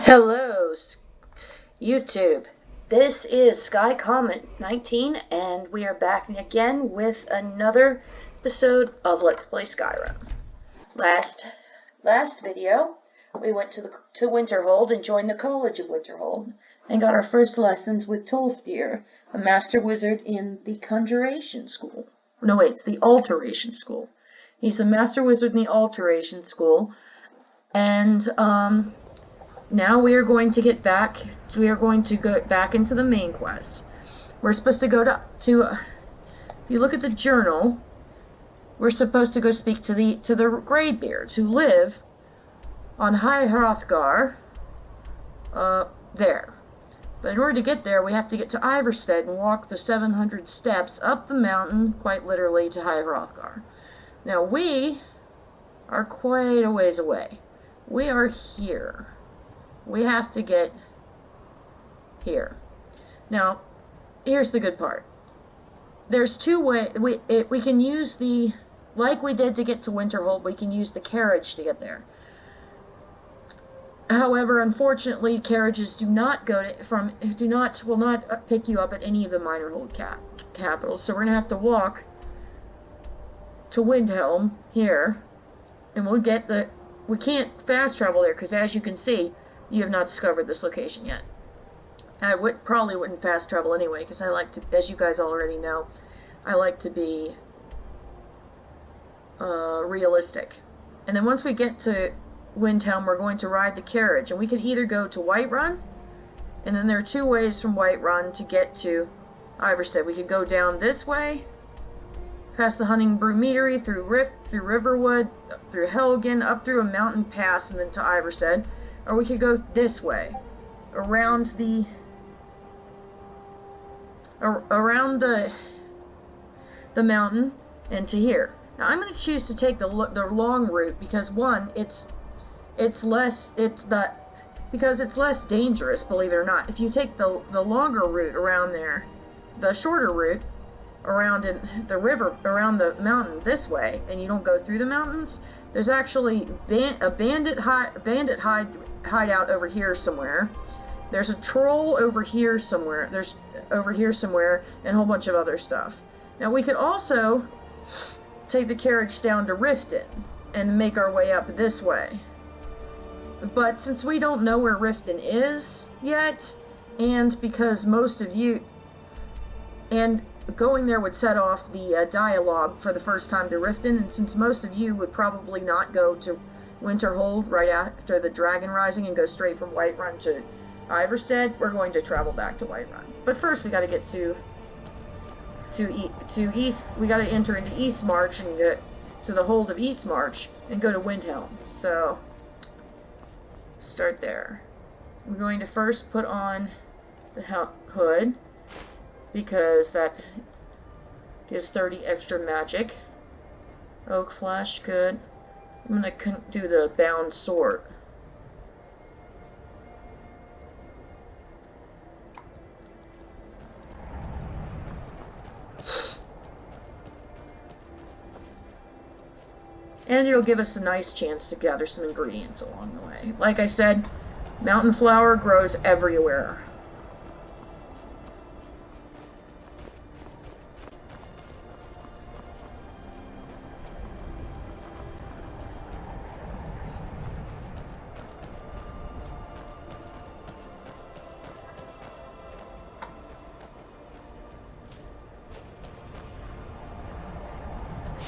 Hello, YouTube. This is Sky Comet 19, and we are back again with another episode of Let's Play Skyrim. Last video, we went to Winterhold and joined the College of Winterhold, and got our first lessons with Tolfdir, a master wizard in the Conjuration School. No, wait, it's the Alteration School. He's a master wizard in the Alteration School, and now we are going to get back. We are going to go back into the main quest. We're supposed to go to if you look at the journal, we're supposed to go speak to the Greybeards who live on High Hrothgar. There. But in order to get there, we have to get to Ivarstead and walk the 700 steps up the mountain, quite literally, to High Hrothgar. Now we are quite a ways away. We are here. We have to get here. Now, here's the good part. There's two ways. We can use the, like we did to get to Winterhold, we can use the carriage to get there. However, unfortunately, carriages will not pick you up at any of the Minerhold capitals. So we're gonna have to walk to Windhelm here, and we can't fast travel there because, as you can see, you have not discovered this location yet. I probably wouldn't fast travel anyway, because I like to, as you guys already know, I like to be realistic. And then once we get to Windhelm, we're going to ride the carriage, and we can either go to Whiterun, and then there are two ways from Whiterun to get to Ivarstead. We could go down this way, past the Hunting Brew Meadery, through Riverwood, through Helgen, up through a mountain pass, and then to Ivarstead. Or we could go this way, around the mountain and to here. Now I'm going to choose to take the long route because, one, it's less dangerous, believe it or not. If you take the longer route around there, the shorter route around in the river, around the mountain this way, and you don't go through the mountains, there's actually a bandit hideout over here somewhere. There's a troll over here somewhere. And a whole bunch of other stuff. Now we could also take the carriage down to Riften and make our way up this way. But since we don't know where Riften is yet, and because most of you, and going there would set off the dialogue for the first time to Riften, and since most of you would probably not go to Winterhold right after the Dragon Rising and go straight from Whiterun to Ivarstead, we're going to travel back to Whiterun. But first, we got to get to East. We got to enter into Eastmarch and get to the hold of Eastmarch and go to Windhelm. So start there. We're going to first put on the hood, because that gives 30 extra magic. Oak Flash, good. I'm going to do the bound sword. And it'll give us a nice chance to gather some ingredients along the way. Like I said, mountain flower grows everywhere.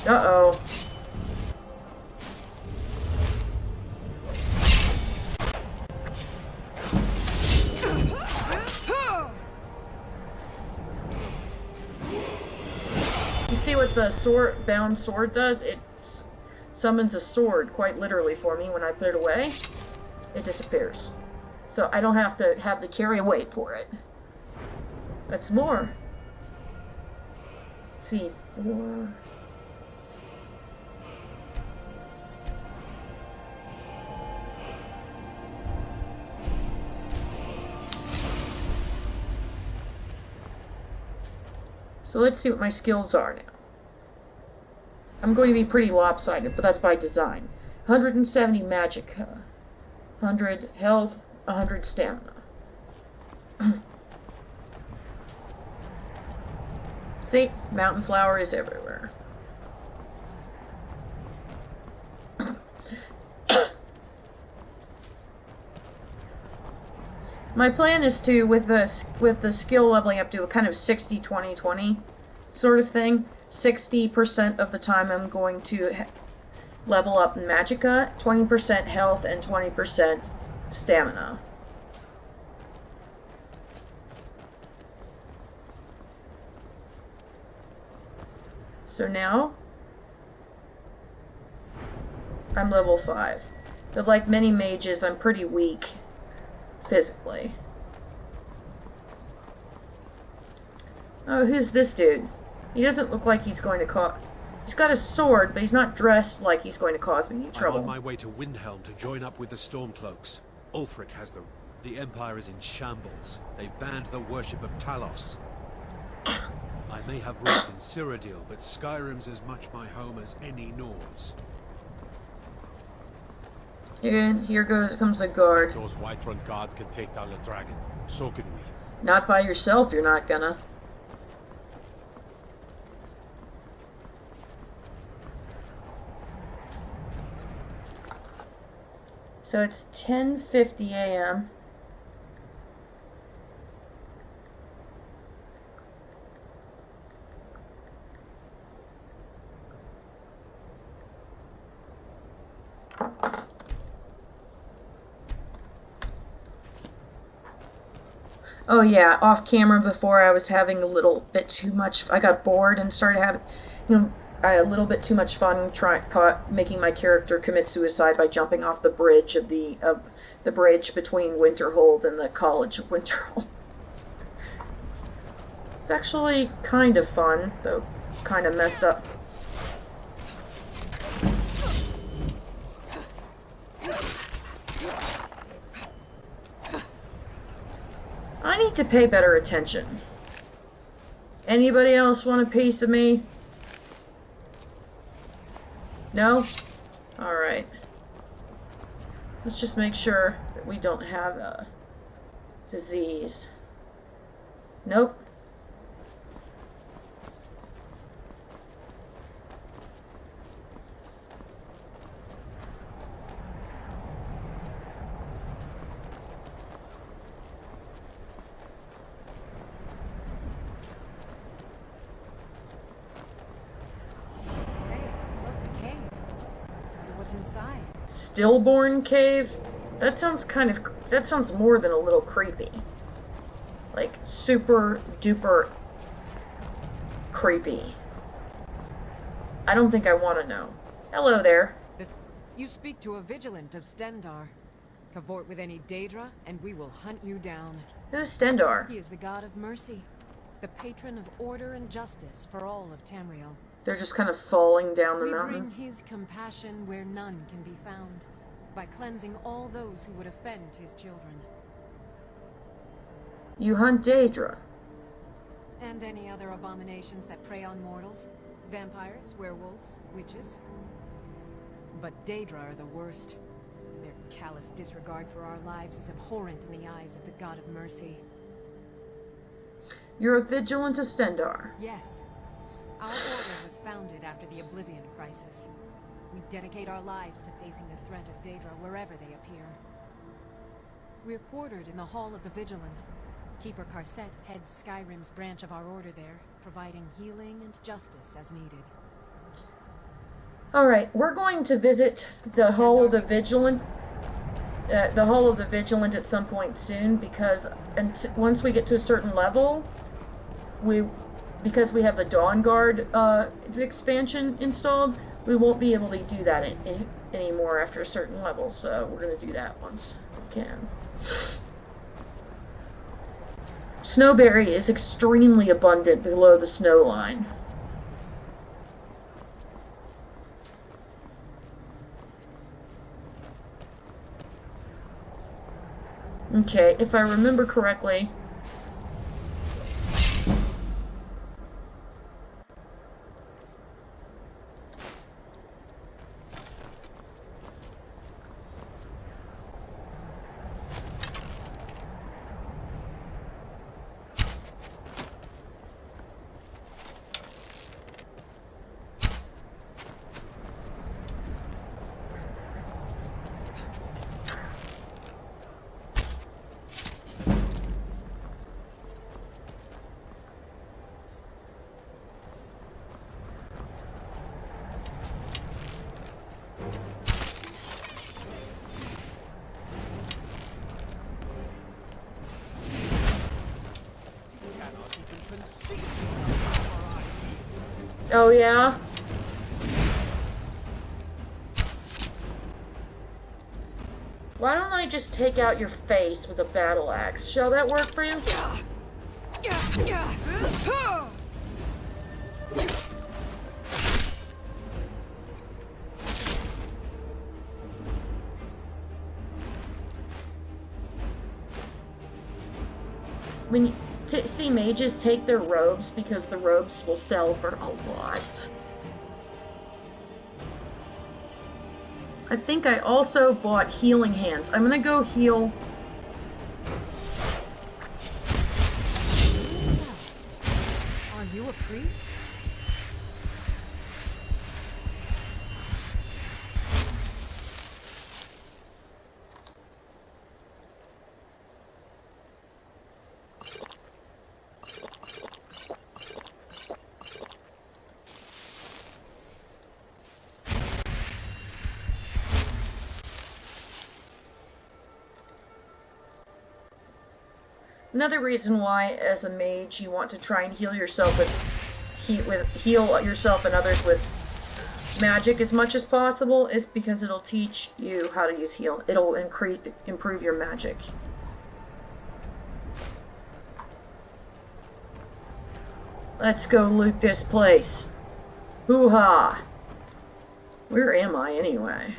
Uh-oh. You see what the bound sword does? It summons a sword, quite literally, for me. When I put it away, it disappears. So I don't have to have to carry weight for it. That's more. Let's see, 4... So let's see what my skills are now. I'm going to be pretty lopsided, but that's by design. 170 magic, 100 health, 100 stamina. See, mountain flower is everywhere. My plan is to, with the skill leveling up to a kind of 60-20-20 sort of thing, 60% of the time I'm going to level up Magicka, 20% health, and 20% stamina. So now, I'm level 5. But like many mages, I'm pretty weak physically. Oh, who's this dude? He doesn't look like he's going to cause... He's got a sword, but he's not dressed like he's going to cause me any trouble. I'm on my way to Windhelm to join up with the Stormcloaks. Ulfric has them. The Empire is in shambles. They've banned the worship of Talos. I may have roots in Cyrodiil, but Skyrim's as much my home as any Nords. Here comes the guard. If those Whiterun guards can take down the dragon, so can we. Not by yourself, you're not gonna. So it's 10:50 a.m. Oh yeah, off camera before I was having a little bit too much. I got bored and started having, a little bit too much fun making my character commit suicide by jumping off the bridge of the bridge between Winterhold and the College of Winterhold. It's actually kind of fun, though kind of messed up. I need to pay better attention. Anybody else want a piece of me? No? Alright. Let's just make sure that we don't have a disease. Nope. Inside. Stillborn cave? That sounds more than a little creepy. Like super duper creepy. I don't think I want to know. Hello there. You speak to a vigilant of Stendar. Cavort with any Daedra, and we will hunt you down. Who's Stendar? He is the god of mercy, the patron of order and justice for all of Tamriel. They're just kind of falling down the We mountain. bring his compassion where none can be found, by cleansing all those who would offend his children. You hunt Daedra. And any other abominations that prey on mortals. Vampires, werewolves, witches. But Daedra are the worst. Their callous disregard for our lives is abhorrent in the eyes of the god of mercy. You're a vigilant of Stendar. Yes. Our order was founded after the Oblivion Crisis. We dedicate our lives to facing the threat of Daedra wherever they appear. We're quartered in the Hall of the Vigilant. Keeper Karset heads Skyrim's branch of our order there, providing healing and justice as needed. Alright, we're going to visit the Hall of the Vigilant. The Hall of the Vigilant at some point soon, because once we get to a certain level, because we have the Dawn Guard expansion installed, we won't be able to do that anymore after a certain level, so we're going to do that once we can. Snowberry is extremely abundant below the snow line. Okay, if I remember correctly, Oh, yeah? Why don't I just take out your face with a battle axe? Shall that work for you? When you see mages take their robes because the robes will sell for a lot. I think I also bought healing hands. I'm gonna go heal. Are you a priest? Another reason why, as a mage, you want to try and heal yourself heal yourself and others with magic as much as possible is because it'll teach you how to use heal. It'll improve your magic. Let's go loot this place. Hoo-ha! Where am I anyway?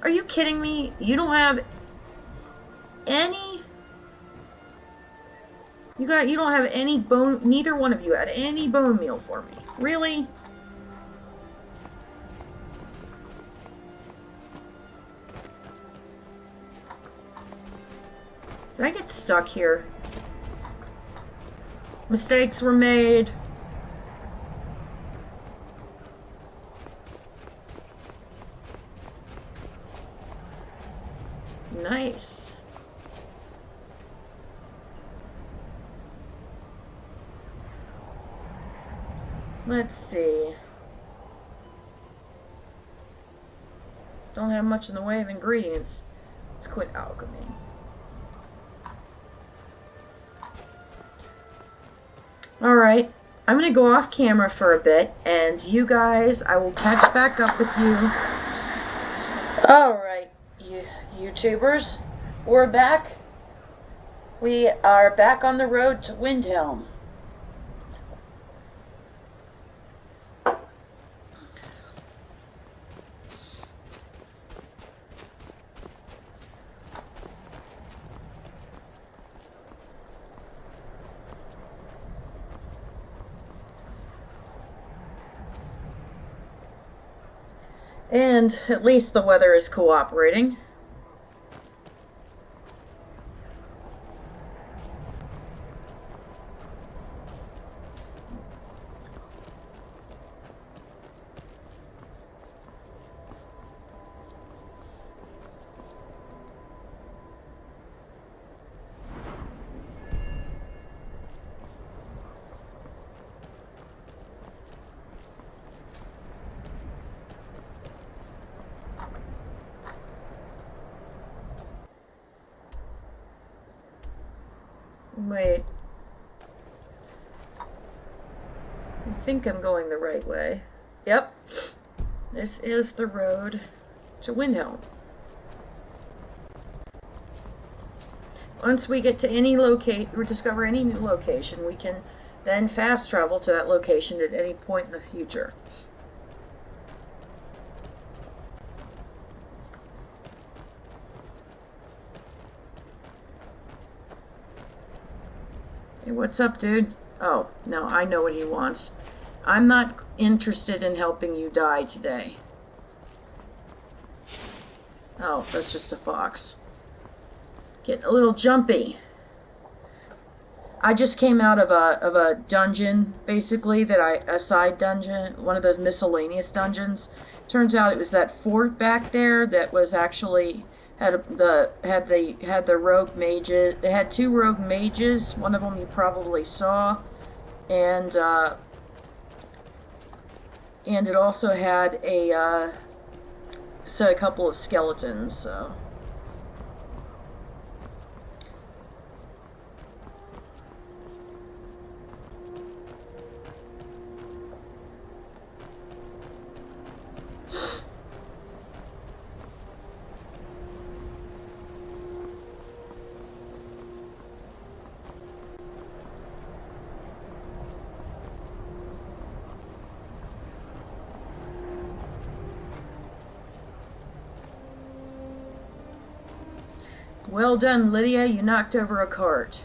Are you kidding me? You don't have any... You don't have any bone... Neither one of you had any bone meal for me. Really? Did I get stuck here? Mistakes were made. Nice. Let's see. Don't have much in the way of ingredients. Let's quit alchemy. Alright, I'm gonna go off camera for a bit, and you guys, I will catch back up with you. Alright, you YouTubers, we're back. We are back on the road to Windhelm. And at least the weather is cooperating. Wait. I think I'm going the right way. Yep. This is the road to Windhelm. Once we get to any or discover any new location, we can then fast travel to that location at any point in the future. Hey, what's up, dude? Oh, no, I know what he wants. I'm not interested in helping you die today. Oh, that's just a fox. Get a little jumpy. I just came out of a dungeon, basically, a side dungeon, one of those miscellaneous dungeons. Turns out it was that fort back there that was actually had the rogue mages. It had two rogue mages. One of them you probably saw, and it also had a couple of skeletons. So Well done, Lydia. You knocked over a cart.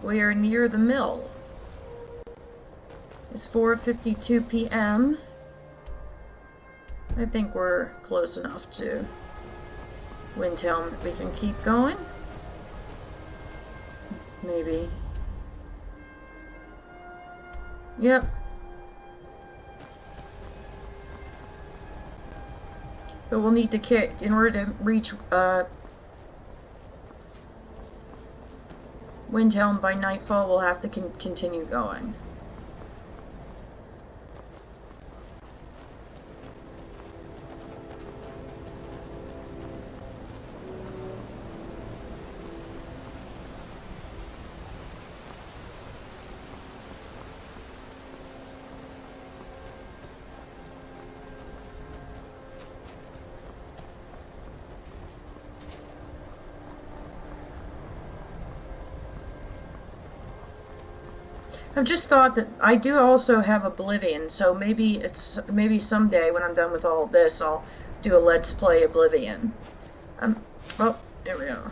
We are near the mill. It's 4:52 p.m. I think we're close enough to Windhelm that we can keep going. Maybe. Yep. But we'll need to in order to reach Windhelm by nightfall, we'll have to continue going. I've just thought that I do also have Oblivion, so maybe someday when I'm done with all of this, I'll do a Let's Play Oblivion. Oh, there we go.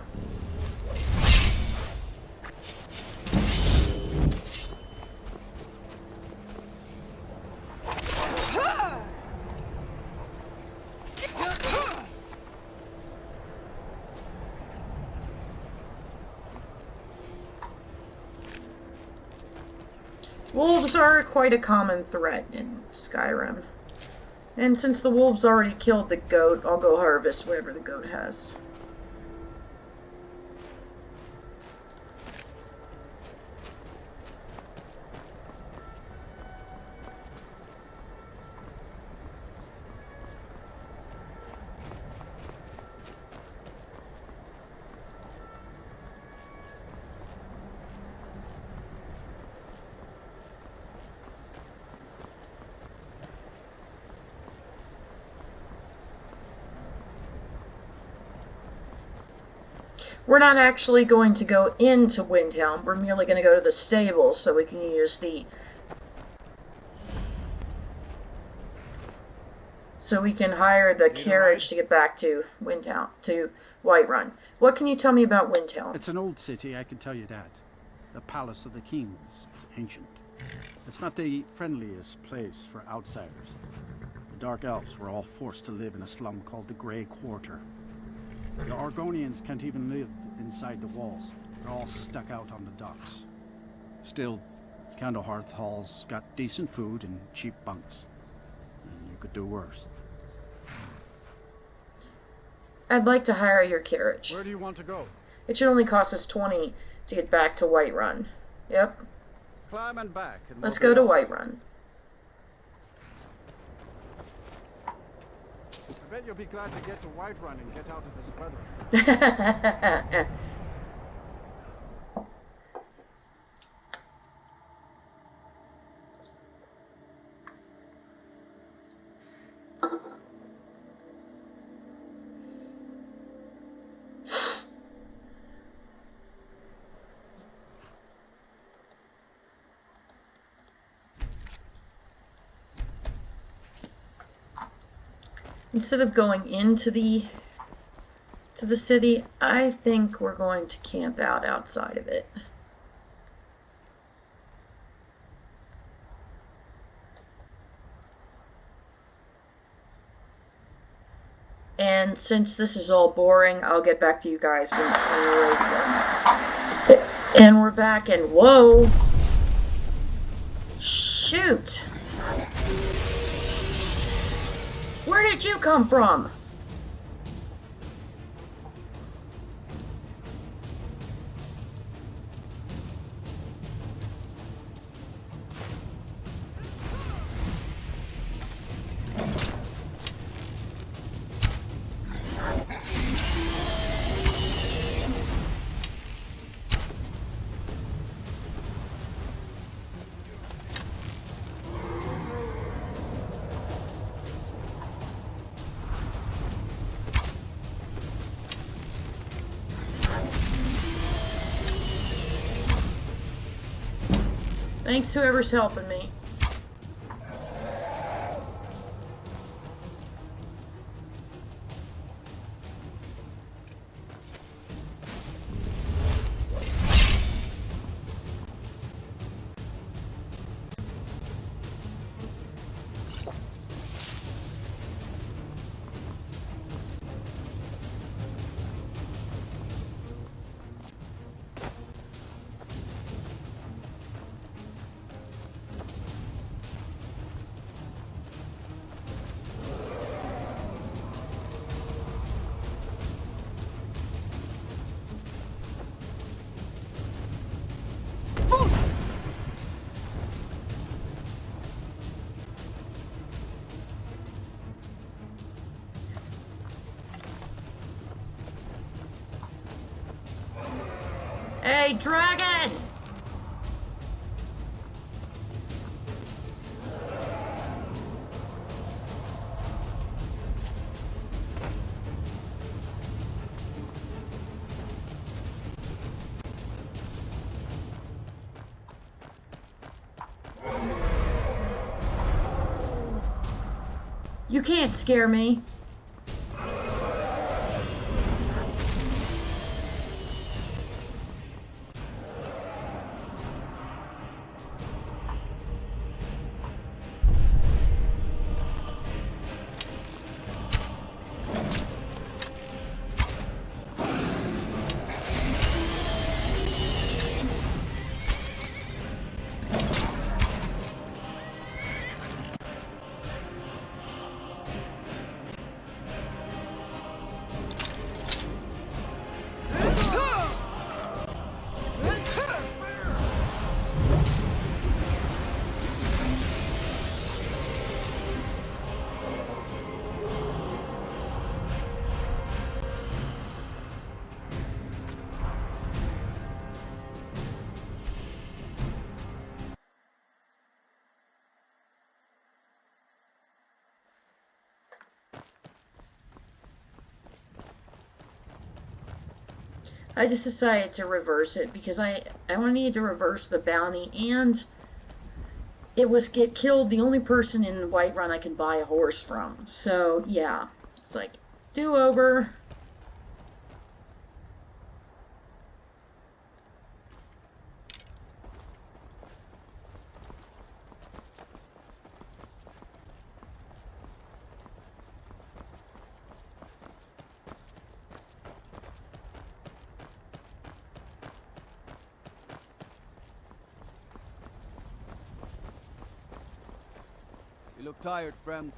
Wolves are quite a common threat in Skyrim. And since the wolves already killed the goat, I'll go harvest whatever the goat has. We're not actually going to go into Windhelm. We're merely going to go to the stables so we can use the... So we can hire the carriage to get back to Windhelm, to Whiterun. What can you tell me about Windhelm? It's an old city, I can tell you that. The Palace of the Kings is ancient. It's not the friendliest place for outsiders. The Dark Elves were all forced to live in a slum called the Grey Quarter. The Argonians can't even live inside the walls. They're all stuck out on the docks. Still, Candlehearth Hall's got decent food and cheap bunks. And you could do worse. I'd like to hire your carriage. Where do you want to go? It should only cost us 20 to get back to Whiterun. Yep. Climb and back. And let's go to Whiterun. I bet you'll be glad to get to Whiterun and get out of this weather. Instead of going into the city, I think we're going to camp out outside of it. And since this is all boring, I'll get back to you guys when we're ready. And we're back, and whoa! Shoot! Where did you come from? Thanks whoever's helping me. Hey, dragon! You can't scare me. I just decided to reverse it because I wanted to reverse the bounty, and it was get killed the only person in Whiterun I can buy a horse from. So yeah, it's like do over. You look tired, friend.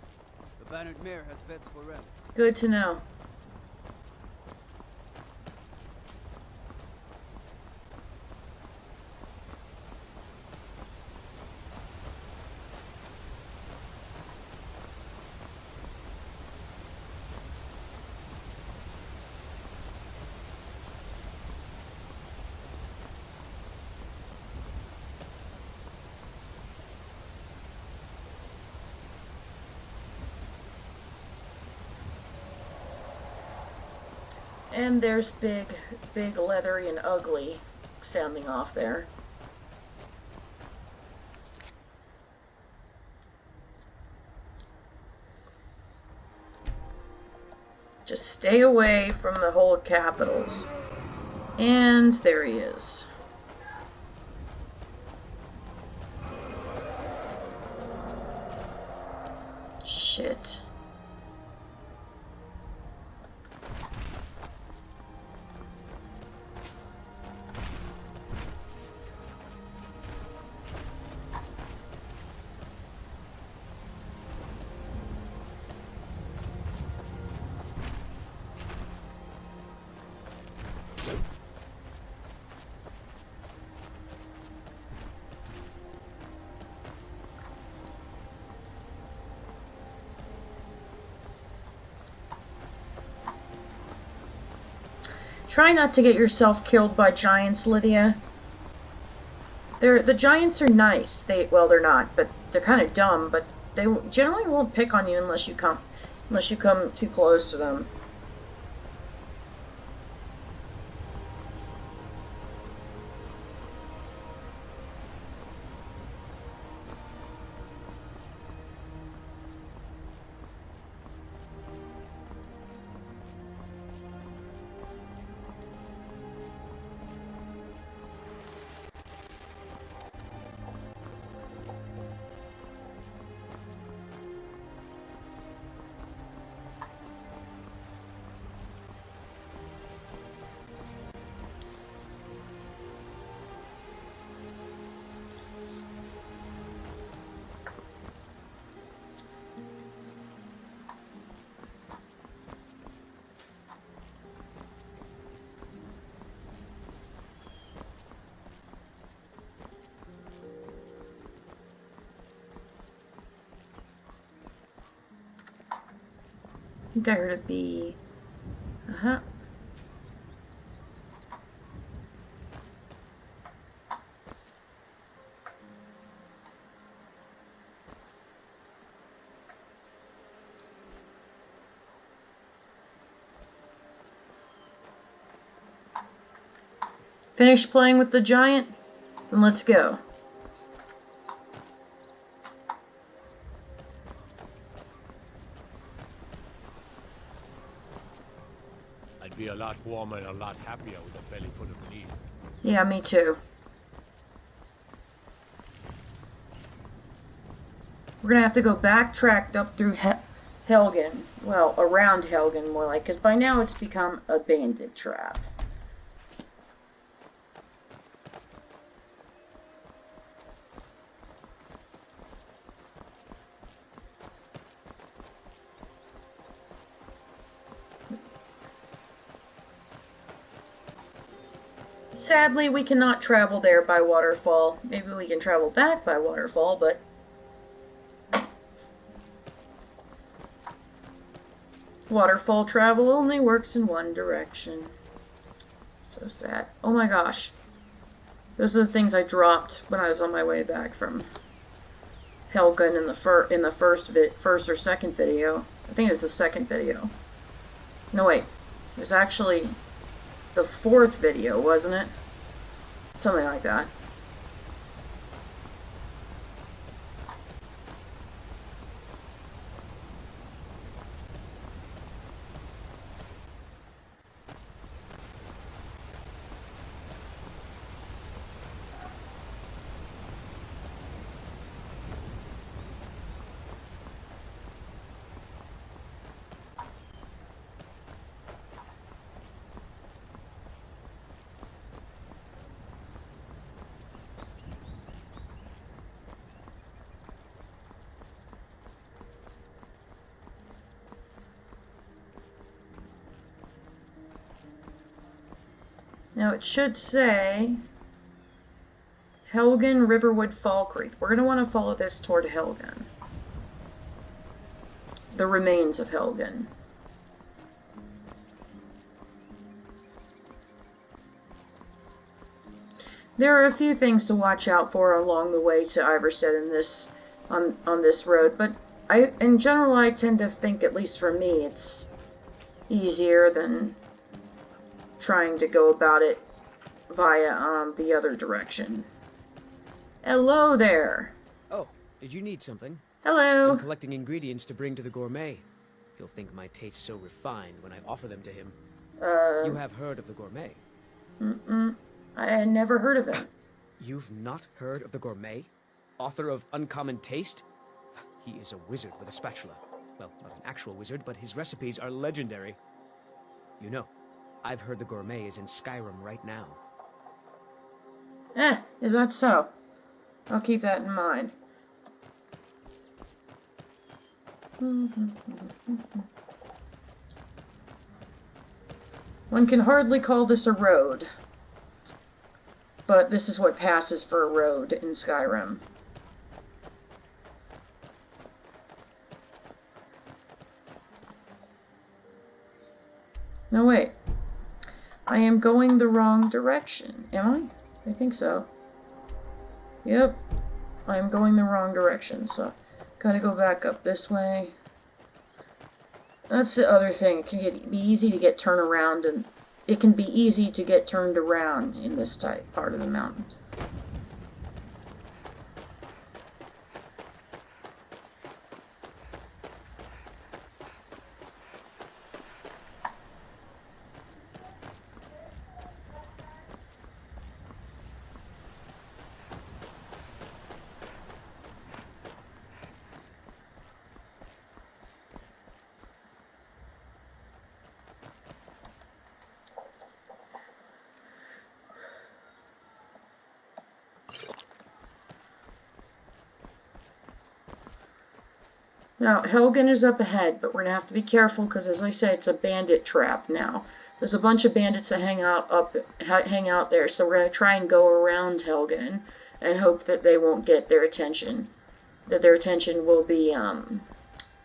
The Bannered Mare has beds for rent. Good to know. And there's big, leathery, and ugly sounding off there. Just stay away from the whole capitals. And there he is. Shit. Try not to get yourself killed by giants, Lydia. The giants are nice. Well, they're not, but they're kind of dumb. But they generally won't pick on you unless you come too close to them. I think I heard it be... Finished playing with the giant? Then let's go. I'd be a lot warmer and a lot happier with a belly full of meat. Yeah, me too. We're gonna have to go backtrack up through Helgen. Well, around Helgen, more like, because by now it's become a bandit trap. Sadly, we cannot travel there by waterfall. Maybe we can travel back by waterfall, but waterfall travel only works in one direction. So sad. Oh my gosh. Those are the things I dropped when I was on my way back from Helgen in the first or second video. I think it was the second video. No wait. It was actually the fourth video, wasn't it? Something like that. Now it should say Helgen, Riverwood, Fall Creek. We're going to want to follow this toward Helgen. The remains of Helgen. There are a few things to watch out for along the way to Ivarstead in this on this road, but in general I tend to think, at least for me, it's easier than trying to go about it via the other direction. Hello there. Oh, did you need something? Hello. I'm collecting ingredients to bring to the gourmet. He'll think my taste so refined when I offer them to him. You have heard of the gourmet? I had never heard of it. You've not heard of the gourmet? Author of Uncommon Taste? He is a wizard with a spatula. Well, not an actual wizard, but his recipes are legendary. You know, I've heard the gourmet is in Skyrim right now. Is that so? I'll keep that in mind. One can hardly call this a road, but this is what passes for a road in Skyrim. No, wait. I am going the wrong direction. Am I? I think so. Yep. I am going the wrong direction, so gotta go back up this way. That's the other thing. It can be easy to get turned around, and it can be easy to get turned around in this type part of the mountain. Now, Helgen is up ahead, but we're going to have to be careful because, as I say, it's a bandit trap now. There's a bunch of bandits that hang out there, so we're going to try and go around Helgen and hope that they won't get their attention, that their attention will be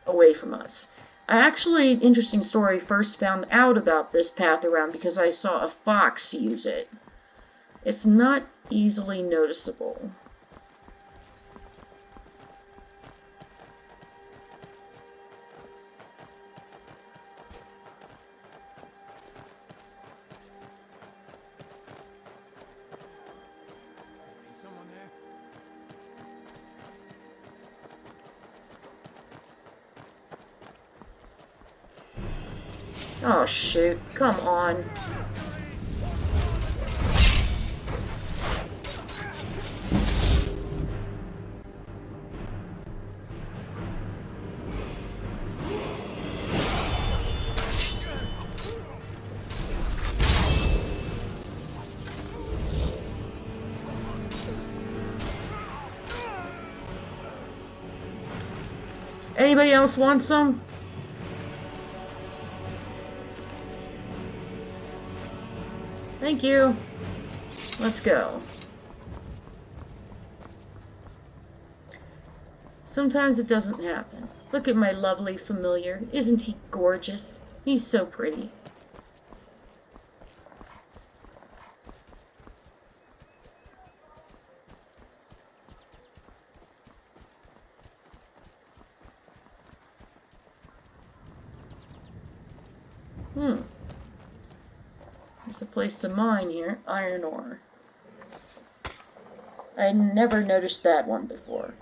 away from us. I actually, interesting story, first found out about this path around because I saw a fox use it. It's not easily noticeable. Oh shoot, come on. Anybody else want some? Thank you. Let's go. Sometimes it doesn't happen. Look at my lovely familiar. Isn't he gorgeous? He's so pretty. There's a place to mine here. Iron ore. I never noticed that one before.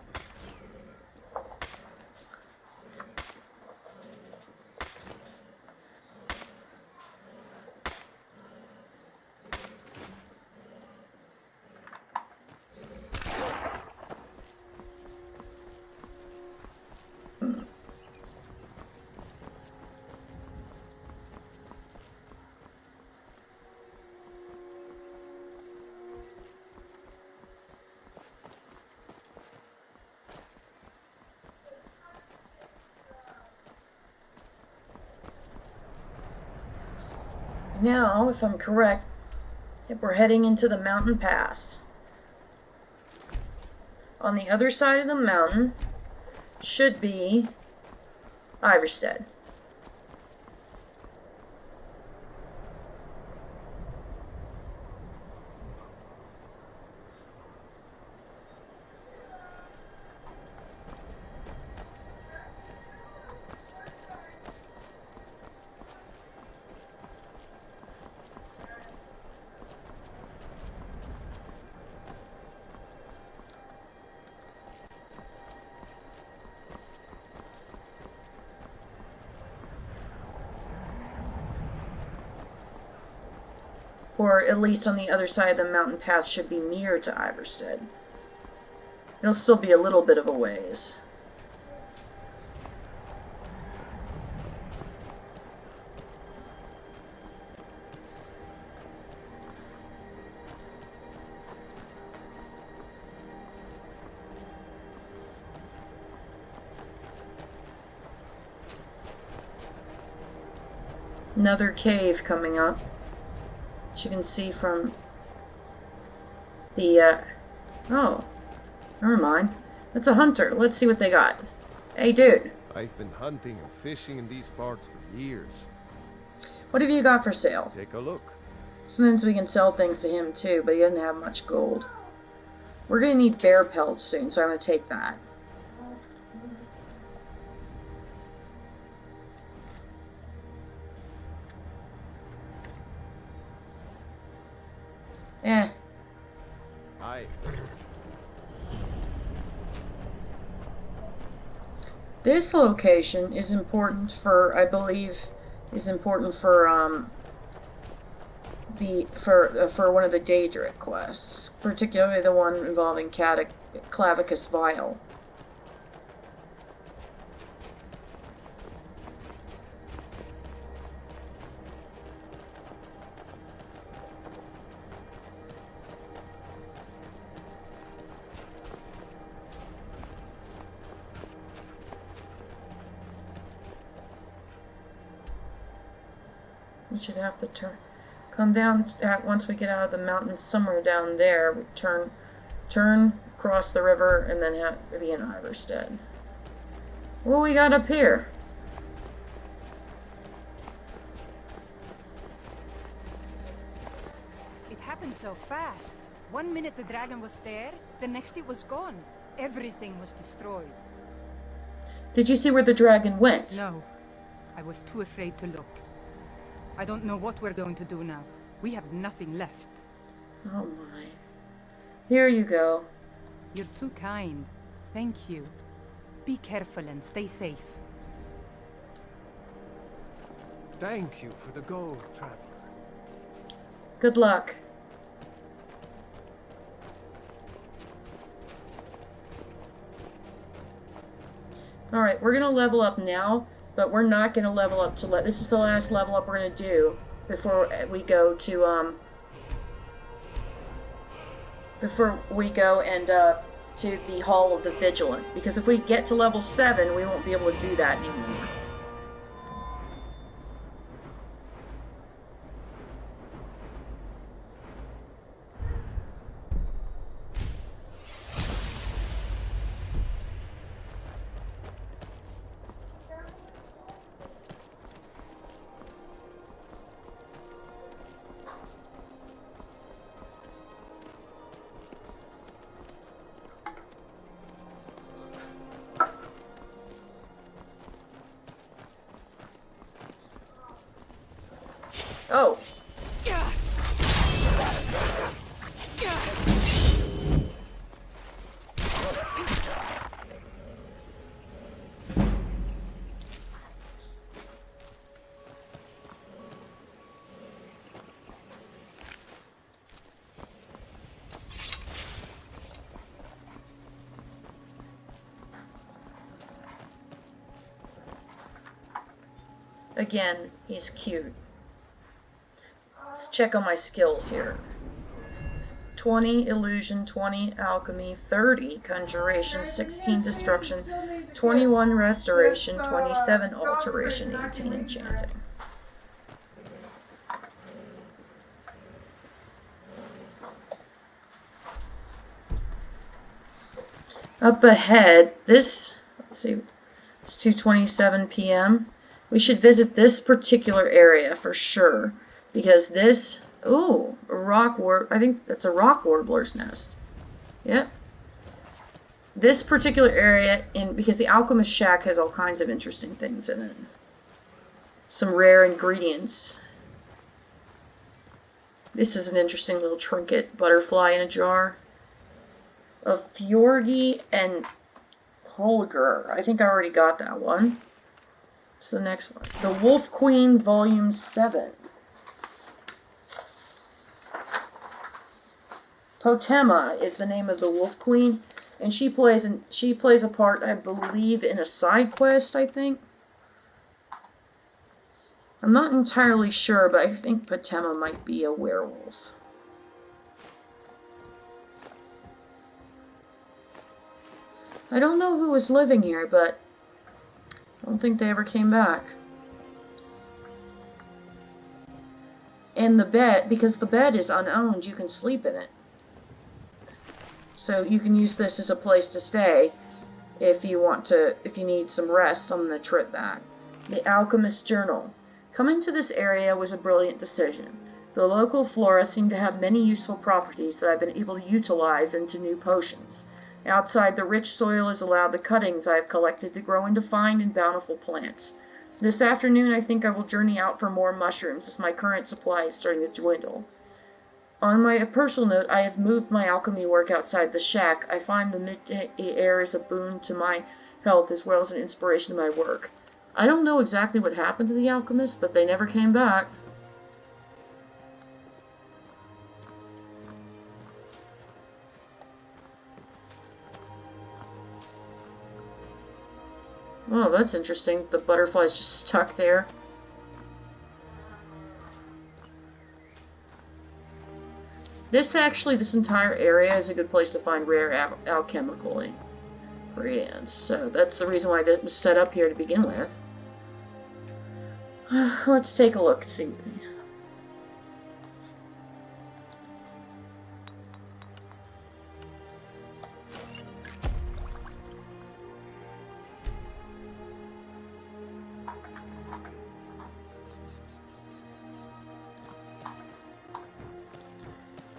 Now, if I'm correct, we're heading into the mountain pass. On the other side of the mountain should be Ivarstead. Or at least on the other side of the mountain path should be near to Ivarstead. It'll still be a little bit of a ways. Another cave coming up. You can see from the, oh, never mind. That's a hunter. Let's see what they got. Hey, dude. I've been hunting and fishing in these parts for years. What have you got for sale? Take a look. Sometimes we can sell things to him too, but he doesn't have much gold. We're going to need bear pelts soon, so I'm going to take that. Aye. This location is important for, I believe, is important for for one of the Daedric quests, particularly the one involving Clavicus Vile. We should have to come down once we get out of the mountains, somewhere down there. We turn, cross the river, and then have to be in Ivarstead. What we got up here? It happened so fast. 1 minute the dragon was there, the next it was gone. Everything was destroyed. Did you see where the dragon went? No, I was too afraid to look. I don't know what we're going to do now. We have nothing left. Oh my. Here you go. You're too kind. Thank you. Be careful and stay safe. Thank you for the gold, traveler. Good luck. Alright, we're going to level up now, but we're not going to level up to this is the last level up we're going to do before we go to, to the Hall of the Vigilant. Because if we get to level 7, we won't be able to do that anymore. Oh. Again, he's cute. Let's check on my skills here. 20 illusion, 20 alchemy, 30 conjuration, 16 destruction, 21 restoration, 27 alteration, 18 enchanting. Up ahead, let's see, it's 2:27 p.m. We should visit this particular area for sure, because this, ooh, I think that's a rock warbler's nest. Yep. This particular area, because the alchemist shack has all kinds of interesting things in it. Some rare ingredients. This is an interesting little trinket, butterfly in a jar. Of Fjorgi and Holger. I think I already got that one. What's the next one? The Wolf Queen, Volume 7. Potema is the name of the Wolf Queen, and she plays a part, I believe, in a side quest, I think. I'm not entirely sure, but I think Potema might be a werewolf. I don't know who was living here, but I don't think they ever came back. And the bed, because the bed is unowned, you can sleep in it. So you can use this as a place to stay if you need some rest on the trip back. The Alchemist's Journal. Coming to this area was a brilliant decision. The local flora seemed to have many useful properties that I've been able to utilize into new potions. Outside, the rich soil has allowed the cuttings I have collected to grow into fine and bountiful plants. This afternoon, I think I will journey out for more mushrooms, as my current supply is starting to dwindle. On my personal note, I have moved my alchemy work outside the shack. I find the midday air is a boon to my health as well as an inspiration to my work. I don't know exactly what happened to the alchemists, but they never came back. Oh, that's interesting. The butterfly's just stuck there. This entire area is a good place to find rare alchemical ingredients. So that's the reason why this was set up here to begin with. Let's take a look. See.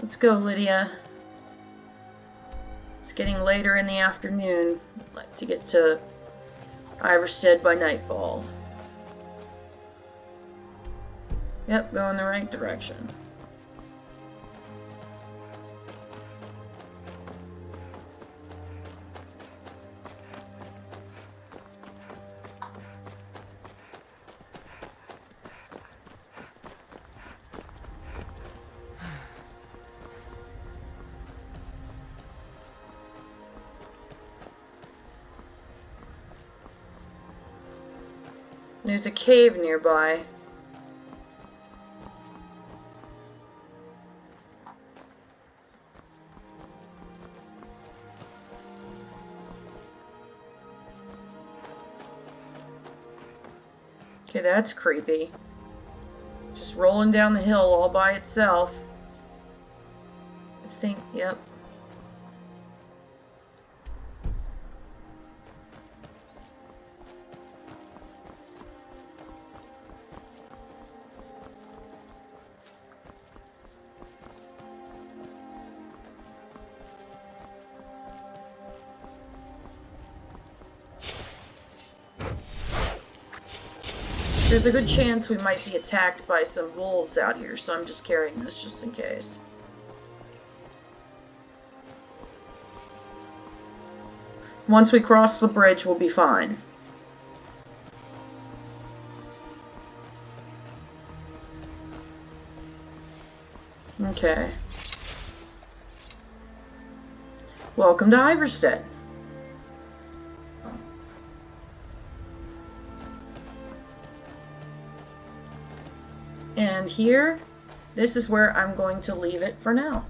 Let's go, Lydia. It's getting later in the afternoon. I'd like to get to Ivarstead by nightfall. Yep, go in the right direction. There's a cave nearby. Okay, that's creepy. Just rolling down the hill all by itself. I think, yep. There's a good chance we might be attacked by some wolves out here, so I'm just carrying this just in case. Once we cross the bridge, we'll be fine. Okay. Welcome to Ivarstead. And here, this is where I'm going to leave it for now.